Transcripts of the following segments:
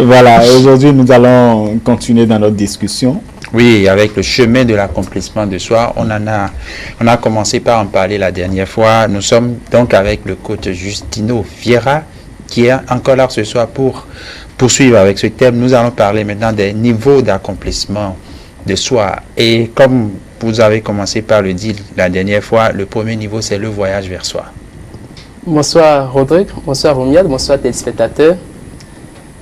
Voilà, aujourd'hui nous allons continuer dans notre discussion. Oui, avec le chemin de l'accomplissement de soi, on a commencé par en parler la dernière fois. Nous sommes donc avec le coach Justino Vieira qui est encore là ce soir pour poursuivre avec ce thème. Nous allons parler maintenant des niveaux d'accomplissement de soi. Et comme vous avez commencé par le dire la dernière fois, le premier niveau, c'est le voyage vers soi. Bonsoir Rodrigue, bonsoir Romuald, bonsoir téléspectateurs.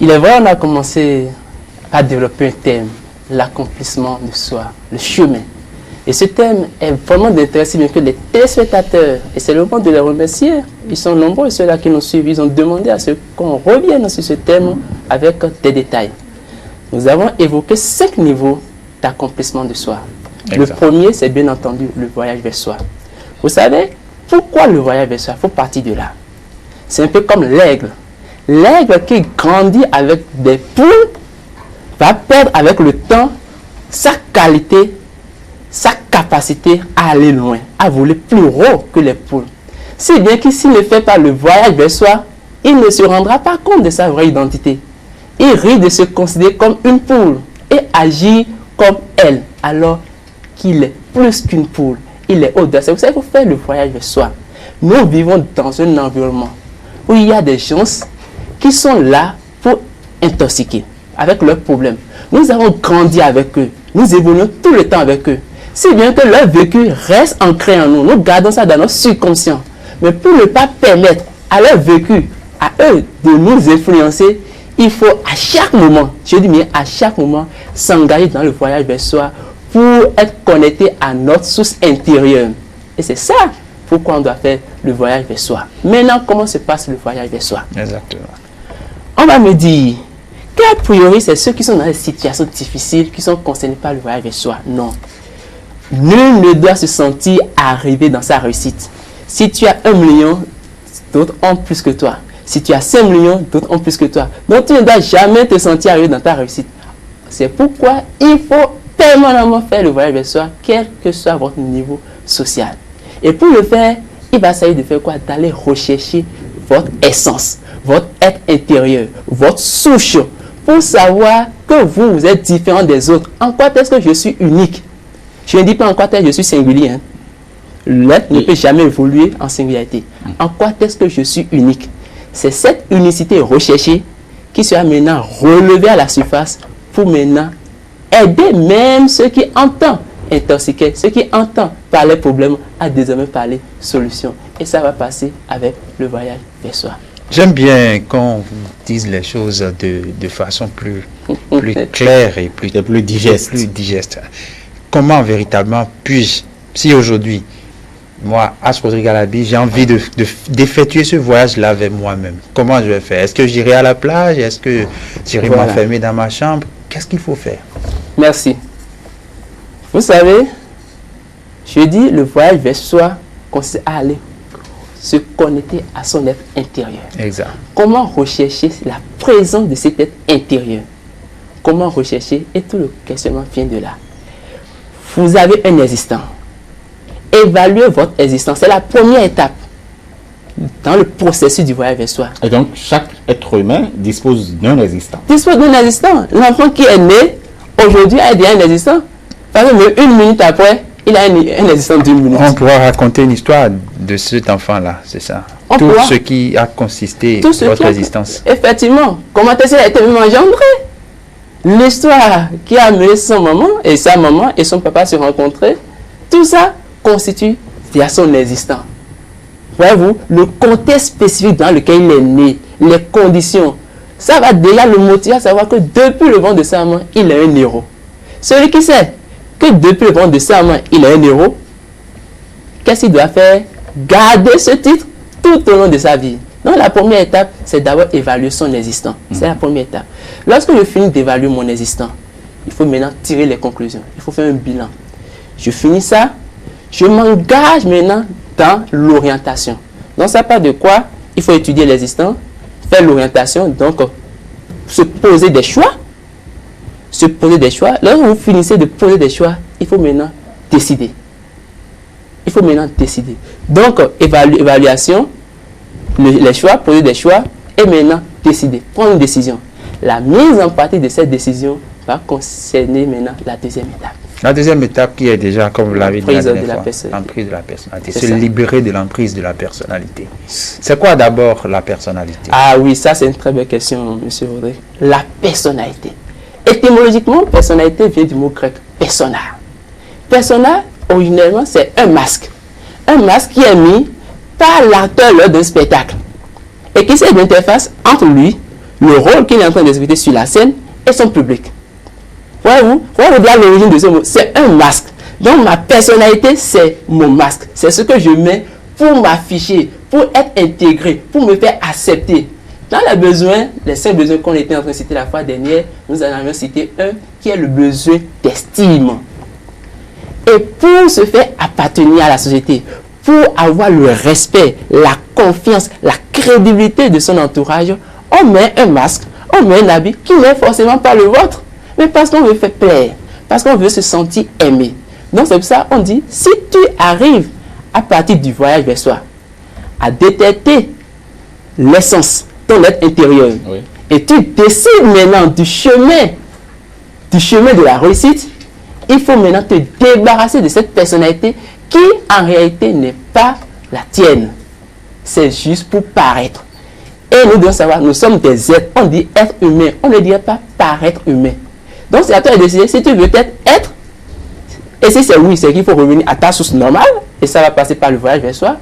Il est vrai, on a commencé à développer un thème, l'accomplissement de soi, le chemin. Et ce thème est vraiment d'intérêt bien que les téléspectateurs, et c'est le moment de les remercier, ils sont nombreux, ceux-là qui nous suivent, ils ont demandé à ce qu'on revienne sur ce thème avec des détails. Nous avons évoqué 5 niveaux d'accomplissement de soi. Exact. Le premier, c'est bien entendu le voyage vers soi. Vous savez, pourquoi le voyage vers soi? Il faut partir de là. C'est un peu comme l'aigle. L'aigle qui grandit avec des poules va perdre avec le temps sa qualité, sa capacité à aller loin, à voler plus haut que les poules. Si bien que s'il ne fait pas le voyage vers soi, il ne se rendra pas compte de sa vraie identité. Il risque de se considérer comme une poule et agir comme elle, alors qu'il est plus qu'une poule. Il est au-delà. C'est pour ça qu'il faut faire le voyage vers soi. Nous vivons dans un environnement où il y a des gens qui sont là pour intoxiquer avec leurs problèmes. Nous avons grandi avec eux. Nous évoluons tout le temps avec eux. Si bien que leur vécu reste ancré en nous. Nous gardons ça dans notre subconscient. Mais pour ne pas permettre à leur vécu, à eux de nous influencer, il faut à chaque moment, je dis bien à chaque moment, s'engager dans le voyage vers soi pour être connecté à notre source intérieure. Et c'est ça pourquoi on doit faire le voyage vers soi. Maintenant, comment se passe le voyage vers soi? Exactement. On va me dire qu'a priori, c'est ceux qui sont dans des situations difficiles qui sont concernés par le voyage vers soi. Non. Nul ne doit se sentir arrivé dans sa réussite. Si tu as 1 million, d'autres ont plus que toi. Si tu as 5 millions, d'autres ont plus que toi. Donc tu ne dois jamais te sentir arrivé dans ta réussite. C'est pourquoi il faut permanemment faire le voyage vers soi, quel que soit votre niveau social. Et pour le faire, il va s'agir de faire quoi? D'aller rechercher votre essence, votre être intérieur, votre souche, pour savoir que vous êtes différent des autres. En quoi est-ce que je suis unique? Je ne dis pas en quoi est-ce que je suis singulier. Hein. L'être ne peut jamais évoluer en singularité. En quoi est-ce que je suis unique? C'est cette unicité recherchée qui sera maintenant relevée à la surface pour maintenant aider même ceux qui entendent intoxiquer, ceux qui entendent parler problème à désormais parler solution. Et ça va passer avec le voyage vers soi. J'aime bien qu'on dise les choses de façon plus claire et plus digeste. Comment véritablement puis-je, si aujourd'hui, moi, As Rodrigue Alabi, j'ai envie d'effectuer ce voyage-là avec moi-même, comment je vais faire? Est-ce que j'irai à la plage? Est-ce que j'irai m'enfermer dans ma chambre? Qu'est-ce qu'il faut faire? Merci. Vous savez, je dis le voyage vers soi consiste à aller se connecter à son être intérieur. Exact. Comment rechercher la présence de cet être intérieur? Comment rechercher? Et tout le questionnement vient de là. Vous avez un existant. Évaluez votre existence. C'est la première étape dans le processus du voyage vers soi. Et donc, chaque être humain dispose d'un existant. Dispose d'un existant. L'enfant qui est né, aujourd'hui, a déjà un existant. Par exemple, 1 minute après, il a un existant d'1 minute. On pourra raconter une histoire de cet enfant-là, c'est ça. Tout ce qui a consisté votre existence. Effectivement. Comment est-ce qu'il a été engendré? L'histoire qui a amené son maman et sa maman et son papa se rencontrer, tout ça constitue via son existence. Voyez-vous, le contexte spécifique dans lequel il est né, les conditions, ça va déjà le motiver à savoir que depuis le ventre de sa maman, il est un héros. Celui qui sait que depuis le ventre de sa maman, il est un héros, qu'est-ce qu'il doit faire? Garder ce titre tout au long de sa vie. Donc la première étape, c'est d'abord évaluer son existant. C'est la première étape. Lorsque je finis d'évaluer mon existant, il faut maintenant tirer les conclusions. Il faut faire un bilan. Je finis ça, je m'engage maintenant dans l'orientation. Donc ça part de quoi? Il faut étudier l'existant, faire l'orientation, donc se poser des choix. Se poser des choix. Lorsque vous finissez de poser des choix, il faut maintenant décider. Il faut maintenant décider. Donc, évaluation, les choix, poser des choix, et maintenant décider, prendre une décision. La mise en pratique de cette décision va concerner maintenant la deuxième étape. La deuxième étape qui est déjà, comme vous l'avez dit la dernière fois, l'emprise de la personnalité. Se libérer de l'emprise de la personnalité. C'est quoi d'abord la personnalité? Ah oui, ça c'est une très belle question, monsieur Audrey. La personnalité. Étymologiquement, personnalité vient du mot grec persona. Persona, originellement, c'est un masque. Un masque qui est mis par l'acteur lors d'un spectacle. Et qui sert d'interface entre lui, le rôle qu'il est en train d'exécuter sur la scène, et son public. Voyez-vous là l'origine de ce mot. C'est un masque. Donc ma personnalité, c'est mon masque. C'est ce que je mets pour m'afficher, pour être intégré, pour me faire accepter. Dans les besoins, les 5 besoins qu'on était en train de citer la fois dernière, nous en avions cité un qui est le besoin d'estime. Et pour se faire appartenir à la société, pour avoir le respect, la confiance, la crédibilité de son entourage, on met un masque, on met un habit qui n'est forcément pas le vôtre. Mais parce qu'on veut faire plaire, parce qu'on veut se sentir aimé. Donc c'est pour ça qu'on dit, si tu arrives à partir du voyage vers soi, à détecter l'essence, ton être intérieur, oui, et tu décides maintenant du chemin de la réussite, il faut maintenant te débarrasser de cette personnalité qui en réalité n'est pas la tienne. C'est juste pour paraître. Et nous devons savoir, nous sommes des êtres, on dit être humain, on ne dirait pas paraître humain. Donc c'est à toi de décider si tu veux être, et si c'est oui, c'est qu'il faut revenir à ta source normale, et ça va passer par le voyage vers soi,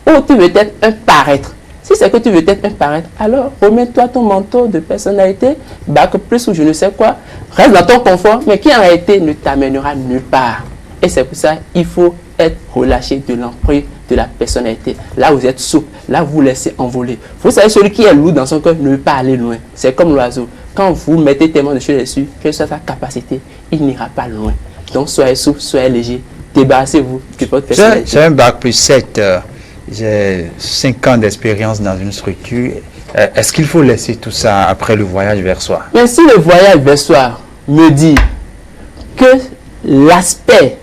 ou tu veux être un paraître. Si c'est que tu veux être un paraître, alors remets-toi ton manteau de personnalité, bac plus ou je ne sais quoi, reste dans ton confort, mais qui en réalité ne t'amènera nulle part. Et c'est pour ça qu'il faut être relâché de l'emprise de la personnalité. Là, vous êtes souple, là, vous laissez envoler. Vous savez, celui qui est lourd dans son cœur ne veut pas aller loin. C'est comme l'oiseau. Quand vous mettez tellement de choses dessus, quelle soit sa capacité, il n'ira pas loin. Donc, soyez souple, soyez léger, débarrassez-vous de votre personnalité. J'ai un bac plus 7, j'ai 5 ans d'expérience dans une structure. Est-ce qu'il faut laisser tout ça après le voyage vers soi? Mais si le voyage vers soi me dit que l'aspect,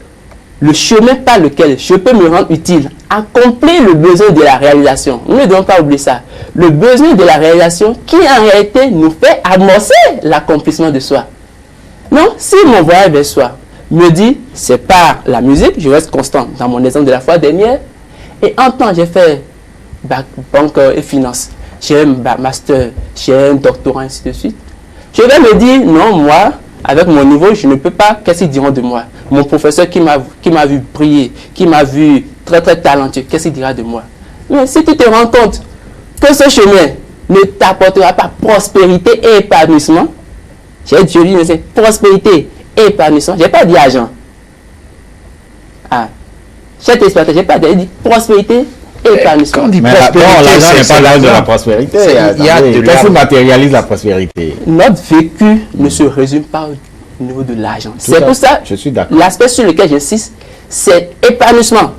le chemin par lequel je peux me rendre utile, accomplir le besoin de la réalisation. Nous ne devons pas oublier ça. Le besoin de la réalisation qui en réalité nous fait amorcer l'accomplissement de soi. Non, si mon voyage vers soi me dit c'est par la musique, je reste constant dans mon exemple de la fois dernière, et en temps j'ai fait banque et finance, j'ai un master, j'ai un doctorat, ainsi de suite. Je vais me dire non, moi, avec mon niveau, je ne peux pas, qu'est-ce qu'ils diront de moi? Mon professeur qui m'a vu briller, qui m'a vu très très talentueux, qu'est-ce qu'il dira de moi? Mais si tu te rends compte que ce chemin ne t'apportera pas prospérité et épanouissement, j'ai dit, c'est prospérité et épanouissement, je n'ai pas dit argent. Ah, j'ai pas dit prospérité et épanouissement. On dit prospérité, l'argent n'est pas l'âge de la prospérité. Qu'est-ce qui matérialise la prospérité? Notre vécu ne se résume pas au niveau de l'argent. C'est pour ça, l'aspect sur lequel j'insiste, c'est épanouissement.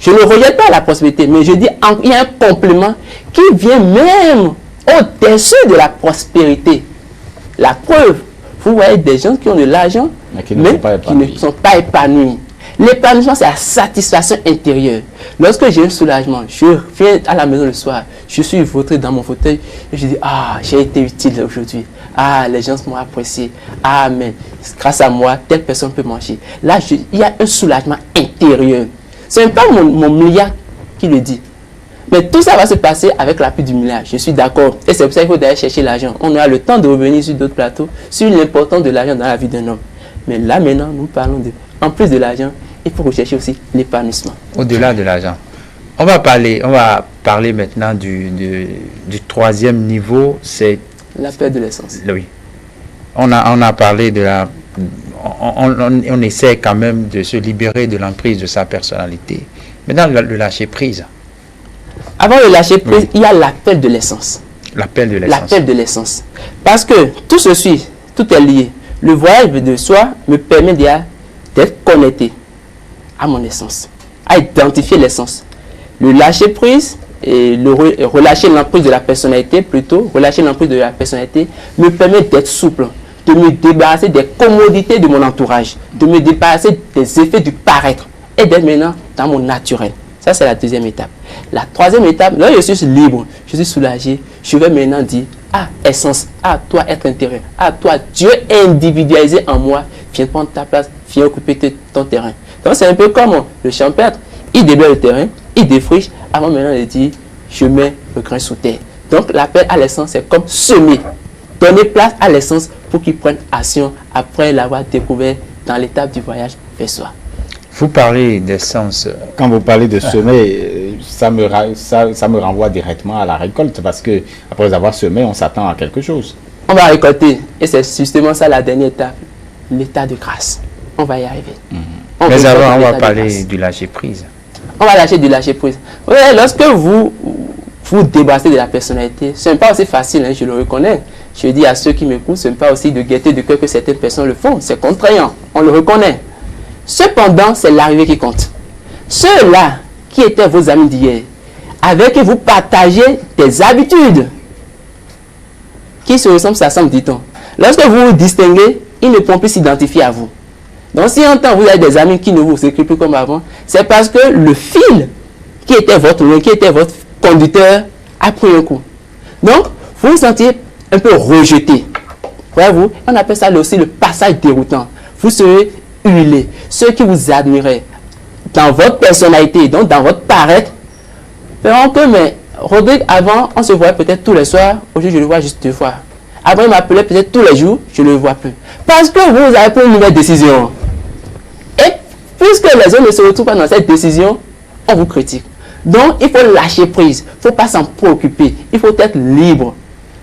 Je ne rejette pas la prospérité, mais je dis qu'il y a un complément qui vient même au-dessus de la prospérité. La preuve, vous voyez des gens qui ont de l'argent, mais qui ne sont pas épanouis. L'épanouissement, c'est la satisfaction intérieure. Lorsque j'ai un soulagement, je viens à la maison le soir, je suis vautré dans mon fauteuil, et je dis, ah, j'ai été utile aujourd'hui. Ah, les gens m'ont apprécié. Ah, mais grâce à moi, telle personne peut manger. Là, il y a un soulagement intérieur. Ce n'est pas mon milliard qui le dit. Mais tout ça va se passer avec l'appui du milliard. Je suis d'accord. Et c'est pour ça qu'il faut d'aller chercher l'argent. On aura le temps de revenir sur d'autres plateaux, sur l'importance de l'argent dans la vie d'un homme. Mais là, maintenant, nous parlons de, en plus de l'argent, il faut rechercher aussi l'épanouissement. Au-delà de l'argent. On va parler maintenant du troisième niveau, c'est la perte de l'essence. Oui. On a parlé de la... On essaie quand même de se libérer de l'emprise de sa personnalité. Maintenant, le lâcher prise. Avant le lâcher prise, oui, il y a l'appel de l'essence. L'appel de l'essence. L'appel de l'essence. Parce que tout ceci, tout est lié. Le voyage de soi me permet d'être connecté à mon essence, à identifier l'essence. Le lâcher prise et relâcher l'emprise de la personnalité, plutôt, relâcher l'emprise de la personnalité me permet d'être souple, de me débarrasser des commodités de mon entourage, de me débarrasser des effets du paraître et d'être maintenant dans mon naturel. Ça, c'est la deuxième étape. La troisième étape, là, je suis libre, je suis soulagé. Je vais maintenant dire, ah, essence, ah, toi, être intérieur, ah, toi, Dieu individualisé en moi, viens prendre ta place, viens occuper ton terrain. Donc, c'est un peu comme le champêtre. Il déblaye le terrain, il défriche, avant maintenant de dire, je mets le grain sous terre. Donc, l'appel à l'essence, c'est comme semer. Donner place à l'essence pour qu'il prenne action après l'avoir découvert dans l'étape du voyage vers soi. Vous parlez d'essence. Quand vous parlez de semer, ça me renvoie directement à la récolte, parce que après avoir semé, on s'attend à quelque chose. On va récolter, et c'est justement ça la dernière étape, l'état de grâce. On va y arriver. Mais avant, on va parler du lâcher prise. On va lâcher du lâcher prise. Vous voyez, lorsque vous débarrassez de la personnalité, ce n'est pas aussi facile, hein, je le reconnais. Je dis à ceux qui m'écoutent, ce n'est pas aussi de gaieté de cœur que certaines personnes le font. C'est contraignant, on le reconnaît. Cependant, c'est l'arrivée qui compte. Ceux-là qui étaient vos amis d'hier, avec qui vous partagez des habitudes, qui se ressemblent, ça semble, dit-on. Lorsque vous vous distinguez, ils ne pourront plus s'identifier à vous. Donc, si en temps vous avez des amis qui ne vous écrivent plus comme avant, c'est parce que le fil qui était votre lien, qui était votre conducteur, a pris un coup. Donc, vous vous sentiez un peu rejeté. Voyez-vous, on appelle ça aussi le passage déroutant. Vous serez huilé. Ceux qui vous admiraient dans votre personnalité, donc dans votre paraître, verront que, mais Rodrigue, avant, on se voyait peut-être tous les soirs. Aujourd'hui, je le vois juste 2 fois. Avant, il m'appelait peut-être tous les jours. Je ne le vois plus. Parce que vous avez pris une nouvelle décision. Et puisque les autres ne se retrouvent pas dans cette décision, on vous critique. Donc, il faut lâcher prise. Il ne faut pas s'en préoccuper. Il faut être libre.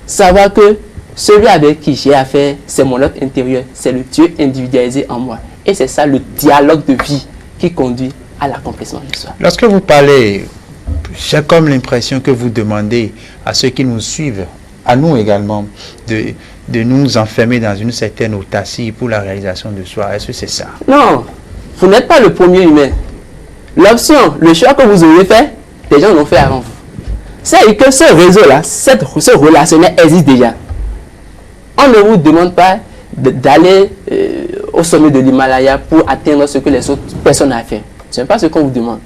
Savoir que celui avec qui j'ai affaire, c'est mon être intérieur. C'est le Dieu individualisé en moi. Et c'est ça le dialogue de vie qui conduit à l'accomplissement de soi. Lorsque vous parlez, j'ai comme l'impression que vous demandez à ceux qui nous suivent, à nous également, de nous enfermer dans une certaine autarcie pour la réalisation de soi. Est-ce que c'est ça? Non, vous n'êtes pas le premier humain. L'option, le choix que vous aurez fait, des gens l'ont fait avant vous. C'est que ce réseau-là, ce relationnel existe déjà. On ne vous demande pas d'aller au sommet de l'Himalaya pour atteindre ce que les autres personnes ont fait. Ce n'est pas ce qu'on vous demande.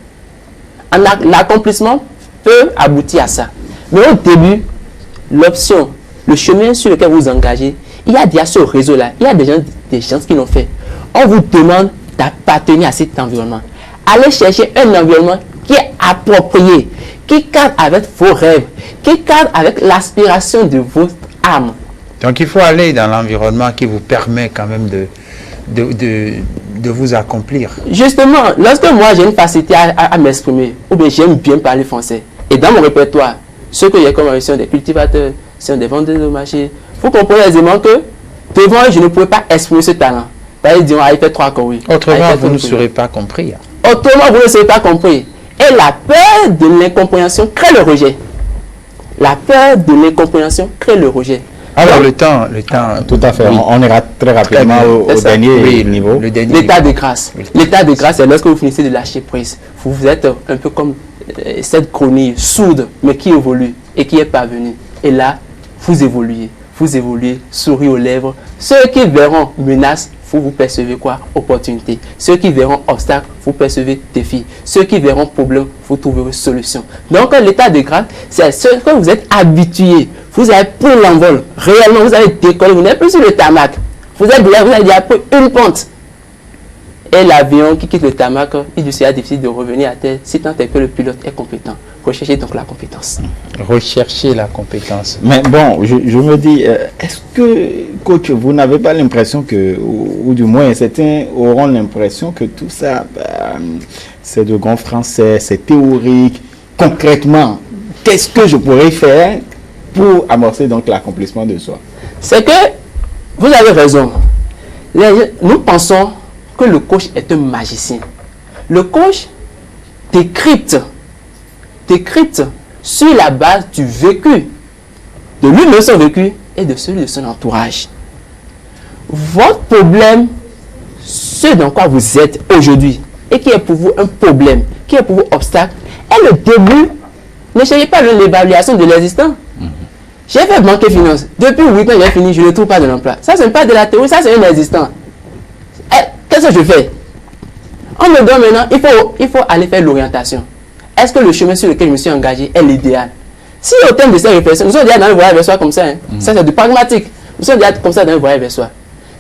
L'accomplissement peut aboutir à ça. Mais au début, l'option, le chemin sur lequel vous vous engagez, il y a déjà ce réseau-là. Il y a des gens qui l'ont fait. On vous demande d'appartenir à cet environnement. Allez chercher un environnement qui est approprié, qui cadre avec vos rêves, qui cadre avec l'aspiration de votre âme. Donc il faut aller dans l'environnement qui vous permet quand même de vous accomplir. Justement, lorsque moi j'ai une facilité à m'exprimer, ou bien j'aime bien parler français, et dans mon répertoire, ceux que j'ai comme sont des cultivateurs, sont des vendeurs de marché, vous comprenez aisément que devant eux, je ne pouvais pas exprimer ce talent. Ils diront, il fait 3 chorus. Autrement, vous ne serez pas compris. Autrement, vous ne serez pas compris. Et la peur de l'incompréhension crée le rejet. La peur de l'incompréhension crée le rejet. Alors le temps. Tout à fait. Oui. On ira très rapidement au dernier niveau. L'état de grâce. Oui. L'état de grâce, c'est lorsque vous finissez de lâcher prise. Vous êtes un peu comme cette grenouille sourde, mais qui évolue et qui est parvenue. Et là, vous évoluez, souris aux lèvres. Ceux qui verront menace, vous percevez quoi? Opportunité. Ceux qui verront obstacle, vous percevez défi. Ceux qui verront problème, vous trouverez solution. Donc l'état de grâce, c'est ce que vous êtes habitué. Vous avez pris l'envol. Réellement, vous avez décollé. Vous n'êtes plus sur le tarmac. Vous avez déjà pris une pente. Et l'avion qui quitte le tarmac, il sera difficile de revenir à terre si tant est que le pilote est compétent. Recherchez donc la compétence. Recherchez la compétence. Mais bon, je me dis, est-ce que, coach, vous n'avez pas l'impression que, ou du moins certains auront l'impression que tout ça, c'est de grand français, c'est théorique. Concrètement, qu'est-ce que je pourrais faire pour amorcer donc l'accomplissement de soi? C'est que vous avez raison. Nous pensons que le coach est un magicien. Le coach décrypte sur la base du vécu, de lui-même son vécu et de celui de son entourage. Votre problème, ce dans quoi vous êtes aujourd'hui, et qui est pour vous un problème, qui est pour vous obstacle, est le début. Ne cherchez pas l'évaluation de l'existant. J'ai fait banque et finance. Depuis 8 ans, j'ai fini, je ne trouve pas de l'emploi. Ça, ce n'est pas de la théorie, ça, c'est un existant. Qu'est-ce que je fais? On me donne maintenant, il faut aller faire l'orientation. est-ce que le chemin sur lequel je me suis engagé est l'idéal? Si au terme de ces réflexions, nous sommes déjà dans le voyage vers soi comme ça, hein. Ça c'est du pragmatique. Nous sommes déjà comme ça dans le voyage vers soi.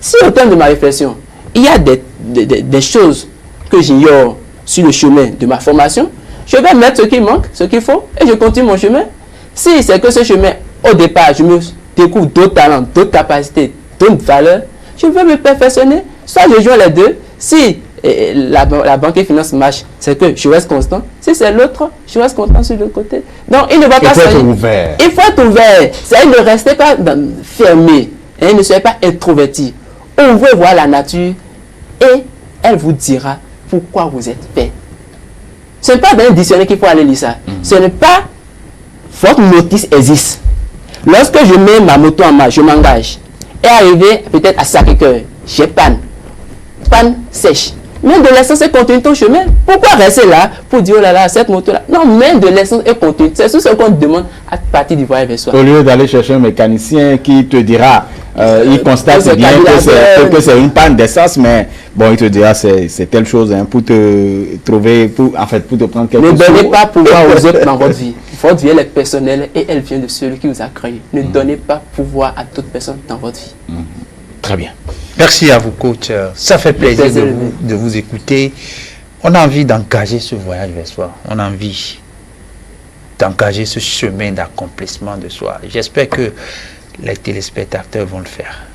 Si au terme de ma réflexion, il y a des choses que j'ignore sur le chemin de ma formation, je vais mettre ce qui manque, ce qu'il faut, et je continue mon chemin. Si c'est que ce chemin, au départ, je me découvre d'autres talents, d'autres capacités, d'autres valeurs, je veux me perfectionner. Soit je joue les deux. Si la banque et finance marche, c'est que je reste constant. Si c'est l'autre, je reste constant sur l'autre côté. Donc, il ne va pas être ouvert. Il faut être ouvert. C'est-à-dire ne restez pas fermé. Et ne soyez pas introverti. Ouvrez voir la nature et elle vous dira pourquoi vous êtes fait. Ce n'est pas dans un dictionnaire qu'il faut aller lire ça. Ce n'est pas votre notice existe. Lorsque je mets ma moto en marche, je m'engage. Et arrivé peut-être à Sacré-Cœur, j'ai panne sèche. Mets de l'essence et continue ton chemin. Pourquoi rester là pour dire oh là là, cette moto là? Non, mets de l'essence et continue. C'est tout ce qu'on demande à partir du voyage vers soi. Au lieu d'aller chercher un mécanicien qui te dira, il constate bien que c'est une panne d'essence, mais bon, il te dira c'est telle chose hein, pour te trouver, pour te prendre quelque chose. Ne donnez pas pouvoir aux autres dans votre vie. Votre vie elle est personnelle et elle vient de celui qui vous a créé. Ne donnez pas pouvoir à d'autres personnes dans votre vie. Très bien. Merci à vous, coach. Ça fait plaisir de vous écouter. On a envie d'engager ce voyage vers soi. On a envie d'engager ce chemin d'accomplissement de soi. J'espère que les téléspectateurs vont le faire.